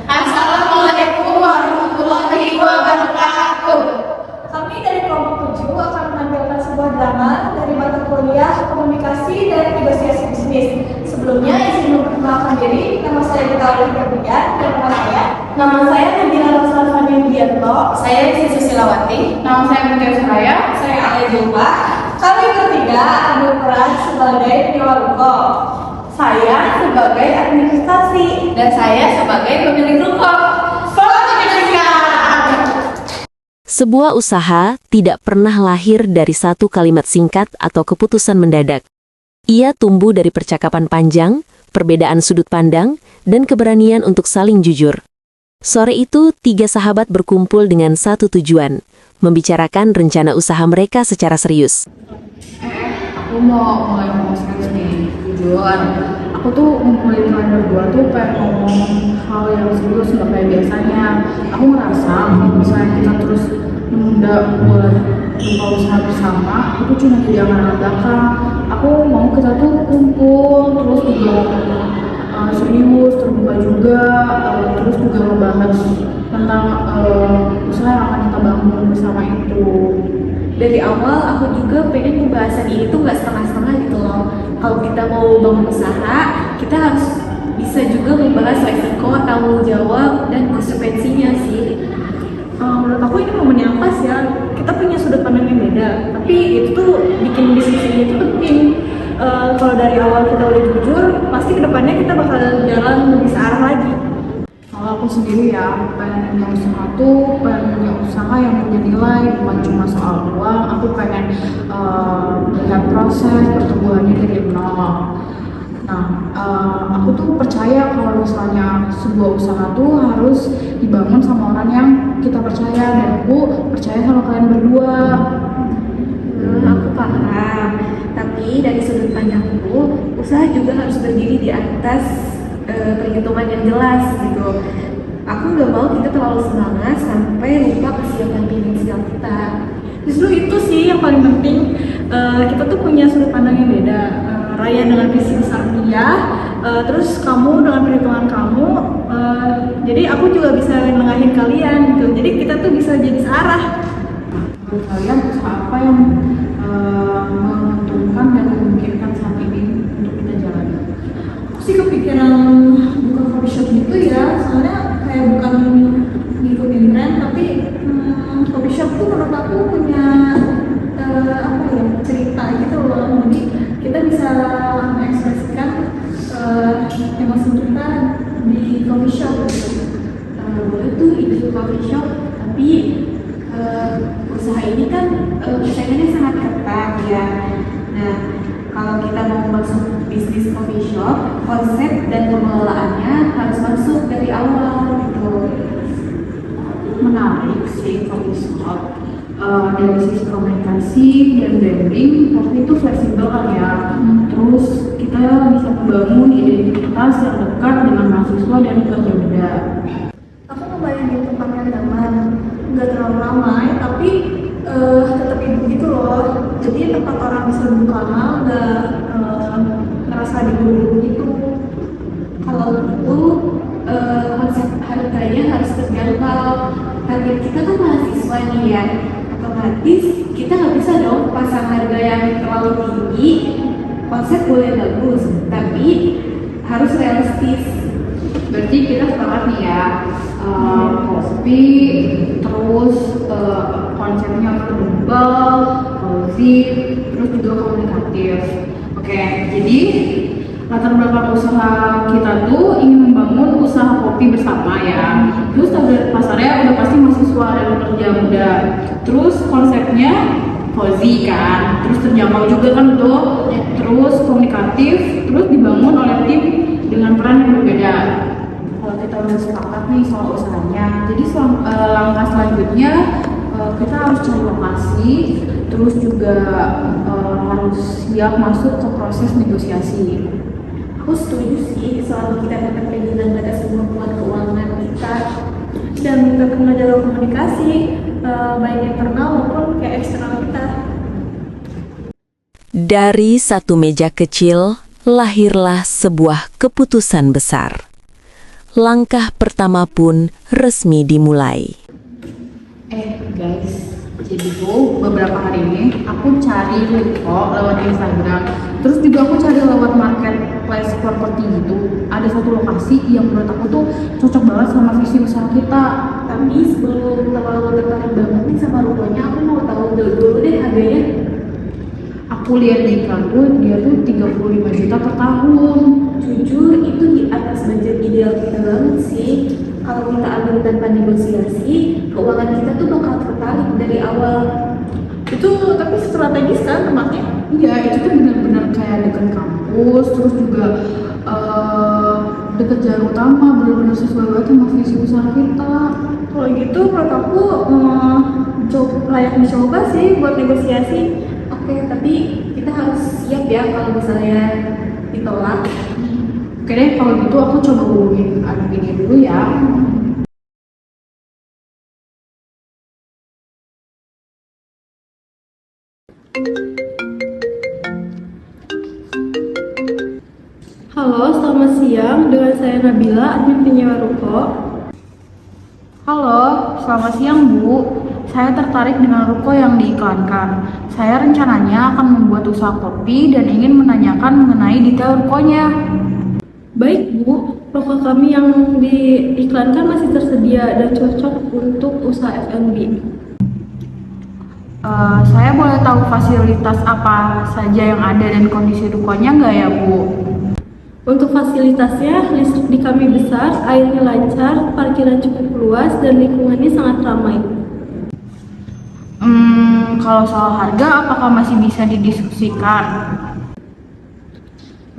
Assalamualaikum warahmatullahi wabarakatuh. Kami dari kelompok 7 akan menampilkan sebuah drama dari mata kuliah Komunikasi dan Negosiasi Bisnis. Sebelumnya izin memperkenalkan diri, nama saya Gita Febrian dan nama saya Nabila Rosalvani Widianto. Saya Rizky Susilawati. Nama saya Mutia Suraya. Saya Alia Jumpa. Kami bertiga akan berperan sebagai penyewa ruko. Saya sebagai administrasi Dan saya sebagai pemilik ruko. Selamat menyaksikan. Sebuah usaha tidak pernah lahir dari satu kalimat singkat atau keputusan mendadak. Ia tumbuh dari percakapan panjang, perbedaan sudut pandang, dan keberanian untuk saling jujur. Sore itu, 3 sahabat berkumpul dengan satu tujuan, membicarakan rencana usaha mereka secara serius. Aku mau mulai ngomong serius nih, jujur. Aku tuh ngumpulin kalian berdua tuh pengen ngomong hal yang serius, nggak kayak biasanya. Aku ngerasa kalau misalnya kita terus menunda buat buka usaha bersama, itu cuma jadi angan-angan belakang. Aku mau kita tuh kumpul, terus juga serius, terbuka juga, terus juga ngebahas tentang usaha yang akan kita bangun bersama itu. Dari awal aku juga pengen pembahasan ini tuh nggak setengah-setengah gitu loh. Kalau kita mau bangun usaha, kita harus bisa juga membahas resiko, tanggung jawab, dan konsekuensinya sih. Menurut aku ini momen yang pas ya. Kita punya sudut pandang yang beda, tapi itu tuh bikin bisnis ini tuh penting. Kalau dari awal kita udah jujur, pasti kedepannya kita bakal jalan lebih searah lagi. Kalau aku sendiri ya, pengen punya usaha tuh, pengen punya usaha yang punya nilai, bukan cuma soal uang. Aku pengen melihat proses pertumbuhannya dari nol. Nah, aku tuh percaya kalau misalnya sebuah usaha tuh harus dibangun sama orang yang kita percaya, dan aku percaya sama kalian berdua. Aku paham. Tapi dari sudut pandangku, usaha juga harus berdiri di atas perhitungan yang jelas gitu. Aku nggak mau kita terlalu semangat sampai lupa kesiapan finansial kita. Justru itu sih yang paling penting. Kita tuh punya sudut pandang yang beda. Raya dengan visi besar dia, terus kamu dengan perhitungan kamu. Jadi aku juga bisa nengahin kalian gitu. Jadi kita tuh bisa jadi searah. Menurut kalian usaha apa yang menguntungkan dan memungkinkan saat ini untuk kita jalani? Aku sih kepikiran buka coffee shop gitu ya. Soalnya kayak bukan ngikutin tren, tapi coffee shop tuh menurut aku punya apa ya, cerita gitu loh. Jadi kita bisa mengekspresikan emosi kita di coffee shop gitu. Boleh tuh ide coffee shop, tapi usaha ini kan persaingannya sangat ketat ya. Nah, kalau kita mau masuk bisnis coffee shop, konsep dan pengelolaannya harus masuk dari awal gitu. Menarik sih coffee shop. Dari sisi komunikasi dan branding, kopi itu fleksibel kan ya. Terus kita bisa membangun identitas yang dekat dengan mahasiswa dan pekerja muda. Aku membayangin tempat yang nyaman, nggak terlalu ramai, tapi tetap hidup gitu loh. Jadi tempat orang bisa duduk lama, nggak ngerasa diburu gitu. Kalau itu konsep harganya harus terjangkau. Target kita kan mahasiswa nih ya, otomatis kita nggak bisa dong pasang harga yang terlalu tinggi. Konsep boleh bagus, tapi harus realistis. Berarti kita sepakat nih ya, kopi, terus konsepnya affordable, cozy, terus juga komunikatif. Oke, jadi latar belakang usaha kita tuh ingin membangun usaha kopi bersama ya. Terus target pasarnya udah pasti mahasiswa dan pekerja muda. Terus konsepnya cozy kan, terus terjangkau juga kan tuh. Terus komunikatif, terus dibangun oleh tim dengan peran yang berbeda. Kalau kita udah sepakat nih soal usahanya, jadi langkah selanjutnya kita harus cari lokasi, terus juga harus siap masuk ke proses negosiasi. Aku setuju sih, selama kita dapat pegangan batas kemampuan keuangan kita Dan kita kenal jalur komunikasi, baik internal maupun kayak eksternal kita. Dari satu meja kecil, lahirlah sebuah keputusan besar. Langkah pertama pun resmi dimulai. Guys, jadi tuh beberapa hari ini aku cari Ruko lewat Instagram, terus juga aku cari lewat marketplace properti gitu. Ada satu lokasi yang menurut aku tuh cocok banget sama visi usaha kita. Tapi sebelum terlalu tertarik banget nih sama rukonya, aku mau tahu dulu deh harganya. Aku lihat di iklan tuh dia tuh 35 juta per tahun. Jujur itu di atas budget ideal kita banget sih. Kalau kita ambil tanpa negosiasi, keuangan kita tuh bakal tertarik dari awal. Itu tapi strategis kan tempatnya? Iya, itu tuh benar-benar kayak dekat kampus, terus juga dekat jalan utama, benar-benar sesuai banget sama visi usaha kita. Kalau gitu menurut aku layak dicoba sih buat negosiasi. Oke, tapi kita harus siap ya kalau misalnya ditolak. Oke deh, kalau gitu aku coba hubungin adminnya dulu ya. Halo, selamat siang. Dengan saya Nabila, admin penyewa ruko. Halo, selamat siang Bu. Saya tertarik dengan ruko yang diiklankan. Saya rencananya akan membuat usaha kopi dan ingin menanyakan mengenai detail rukonya. Baik Bu, ruko kami yang diiklankan masih tersedia dan cocok untuk usaha F&B. Saya boleh tahu fasilitas apa saja yang ada dan kondisi rukonya nggak ya Bu? Untuk fasilitasnya, listrik di kami besar, airnya lancar, parkiran cukup luas, dan lingkungannya sangat ramai. Kalau soal harga, apakah masih bisa didiskusikan?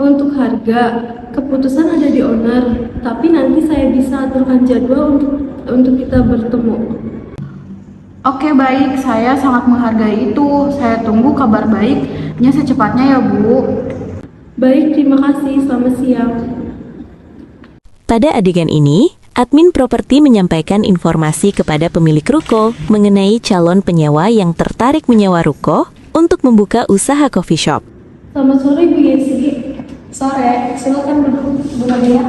Untuk harga, keputusan ada di owner, tapi nanti saya bisa aturkan jadwal untuk kita bertemu. Oke baik, saya sangat menghargai itu. Saya tunggu kabar baiknya secepatnya ya Bu. Baik, terima kasih. Selamat siang. Pada adegan ini, admin properti menyampaikan informasi kepada pemilik ruko mengenai calon penyewa yang tertarik menyewa ruko untuk membuka usaha coffee shop. Selamat sore Bu Yesi. Sore, silakan duduk Bu Nabila.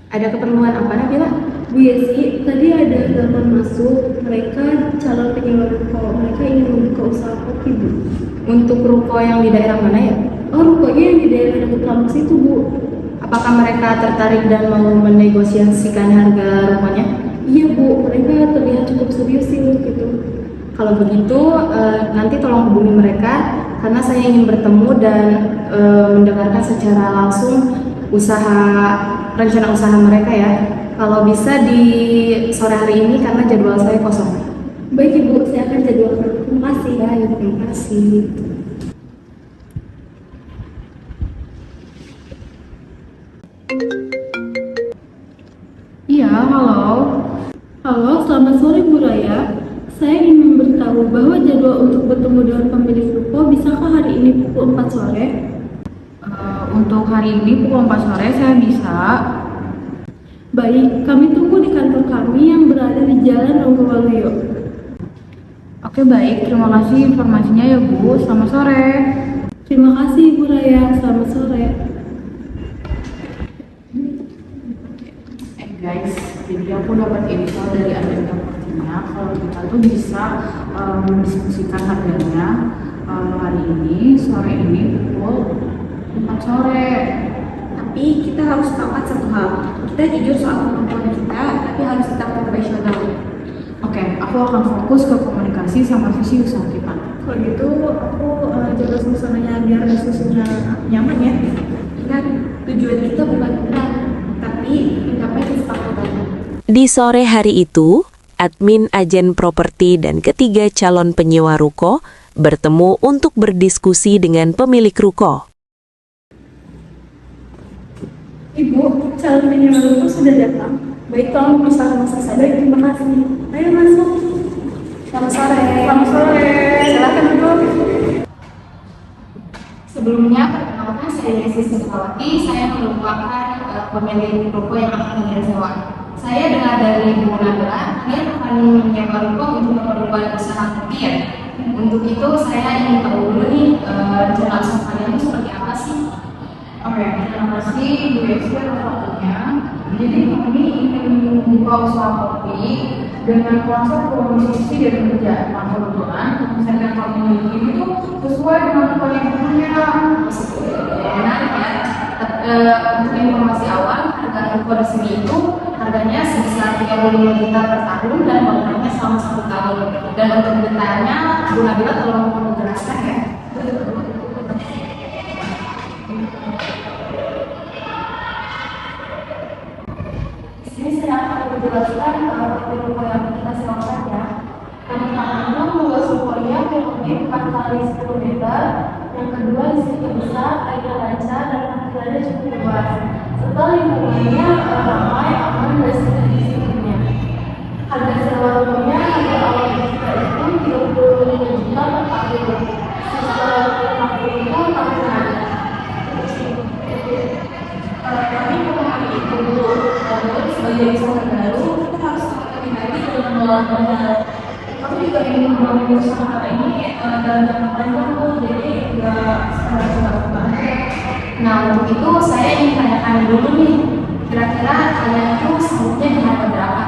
Ada keperluan apa Nabila? Bu Yesi, tadi ada telepon masuk. Mereka calon penyewa ruko. Mereka ingin membuka usaha kopi Bu. Untuk ruko yang di daerah mana ya? Oh, rukonya yang di daerah dekat kampus itu Bu. Apakah mereka tertarik dan mau menegosiasikan harga rukonya? Iya Bu, mereka terlihat cukup serius sih gitu. Kalau begitu, nanti tolong hubungi mereka karena saya ingin bertemu dan mendengarkan secara langsung rencana usaha mereka ya. Kalau bisa di sore hari ini karena jadwal saya kosong. Baik Ibu, saya akan jadwalkan. Terima kasih. Baik, terima kasih. Iya, halo. Halo, selamat sore Bu Raya. Saya ingin memberitahu bahwa jadwal untuk bertemu dengan pemilik ruko bisakah hari ini pukul 4 sore? Untuk hari ini pukul 4 sore saya bisa. Baik, kami tunggu di kantor kami yang berada di Jalan Ronggowaluyo. Oke baik, terima kasih informasinya ya Bu. Selamat sore. Terima kasih Bu Raya, selamat sore. Guys, jadi aku dapat info dari admin propertinya kalau kita tuh bisa mendiskusikan harganya hari ini, sore ini pukul 4 sore. Tapi kita harus sepakat satu hal. Kita jujur soal kemampuan kita, tapi harus tetap profesional. Oke, aku akan fokus ke komunikasi sama visi usaha kita. Kalau gitu aku jaga suasananya biar diskusinya nyaman ya. Ingat, tujuan kita bukan menang, tapi mencapai kesepakatan. Di sore hari itu, admin agen properti dan ketiga calon penyewa ruko bertemu untuk berdiskusi dengan pemilik ruko. Ibu, calon penyewa ruko sudah datang. Baik, tolong persilakan masuk saja. Baik, terima kasih. Ayo masuk. Selamat sore. Selamat sore. Silakan duduk. Sebelumnya, perkenalkan saya Desi Sukawati. Saya merupakan pemilik ruko yang akan kalian sewa. Saya dengar dari Bu Nabila, kalian akan menyewa ruko untuk keperluan usaha kopi ya? Untuk itu saya ingin tahu dulu nih rencana usaha kalian itu seperti apa sih? Oke, terima kasih Bu Yesi atas waktunya. Jadi kami ingin membuka usaha kopi dengan konsep komposisi dan kerjaan kebetulan konsep yang kami miliki itu sesuai dengan yang punya. Menarik ya. Untuk informasi awal, harga kode seni itu harganya sebesar 35 juta per tahun dan kontraknya selama 1 tahun. Dan untuk detailnya, Bu Nabila tolong menjelaskan ya. Di sini saya akan menjelaskan ruko yang kita sewakan ya. Pertama itu luas rukonya kurang lebih 4 kali 10 meter. Yang kedua di sini besar, airnya lancar dan parkirannya cukup luas. Serta lingkungannya ramai, aman dan sedikit-sedikitnya. Harga sewa rukonya harga awal kita itu 35 juta per tahun. Setelah 50 itu tahunan. Kami memahami itu namun sebagai usaha baru kita harus hati-hati dalam mengelola modal. Kami juga ingin membangun usaha ini dalam jangka panjang tuh, jadi nggak sekarang coba-coba aja. Nah untuk itu saya ingin tanyakan dulu nih, kira-kira kalian itu sahutnya di harga berapa?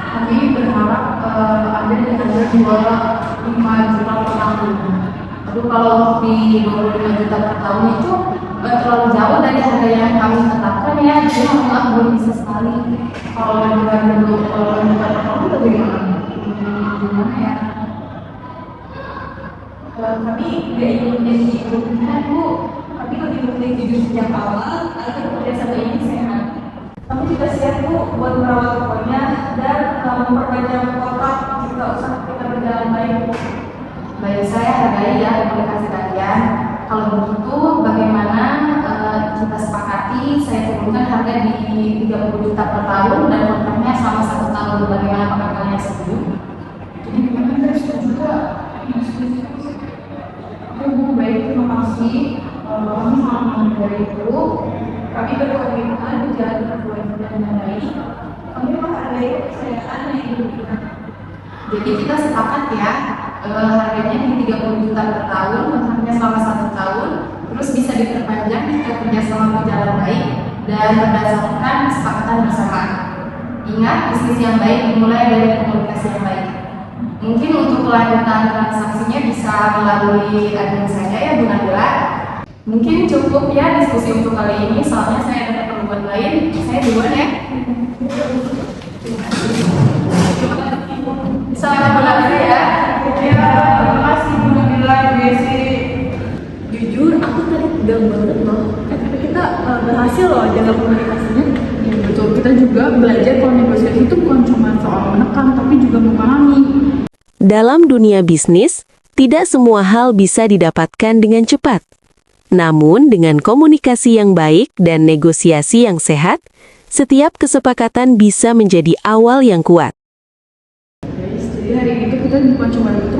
Kami berharap ada di harga 25 juta per tahun. Aduh kalau di 25 juta per tahun itu terlalu jauh dari harga yang kami tetapkan ya, jadi maaf belum bisa sekali. Kalau di harga 25 juta per tahun itu bagaimana? Gimana ya? Kami nggak ingin menjadi kerugian Bu, kami lebih memilih jujur sejak awal agar kerjasama ini sehat. Kami juga siap Bu buat merawat tokonya dan memperpanjang kontrak jika usaha kita berjalan baik Bu. Baik, saya hargai ya komunikasi kalian. Kalau begitu, bagaimana kita sepakati saya turunkan harga di 30 juta per tahun dan kontraknya selama 1 tahun. Bagaimana apakah kalian setuju? Jadi gimana dari 1 juta? Bu, baik, terima kasih. Kami sangat menghargai itu. Kami berkomitmen menjalani kewajiban dengan baik. Kami menghargai kepercayaan yang diberikan. Jadi kita sepakat ya, harganya di 30 juta per tahun, kontraknya selama 1 tahun, terus bisa diperpanjang jika kerjasama berjalan baik dan berdasarkan kesepakatan bersama. Ingat, bisnis yang baik dimulai dari komunikasi yang baik. Mungkin untuk kelanjutan transaksinya bisa melalui admin saja ya Bu Nabila. Mungkin cukup ya diskusi untuk kali ini, soalnya saya ada keperluan lain. Saya duluan ya. Selamat berlangsung ya. Terima kasih Bu Nabila, Bu Yesi. Jujur, aku tadi tegang banget loh. Tapi kita berhasil loh jaga komunikasinya. Ya, betul, kita juga belajar kalau negosiasi itu bukan cuma soal menekan, tapi juga memahami. Dalam dunia bisnis, tidak semua hal bisa didapatkan dengan cepat. Namun, dengan komunikasi yang baik dan negosiasi yang sehat, setiap kesepakatan bisa menjadi awal yang kuat. Jadi hari itu kita bukan cuma itu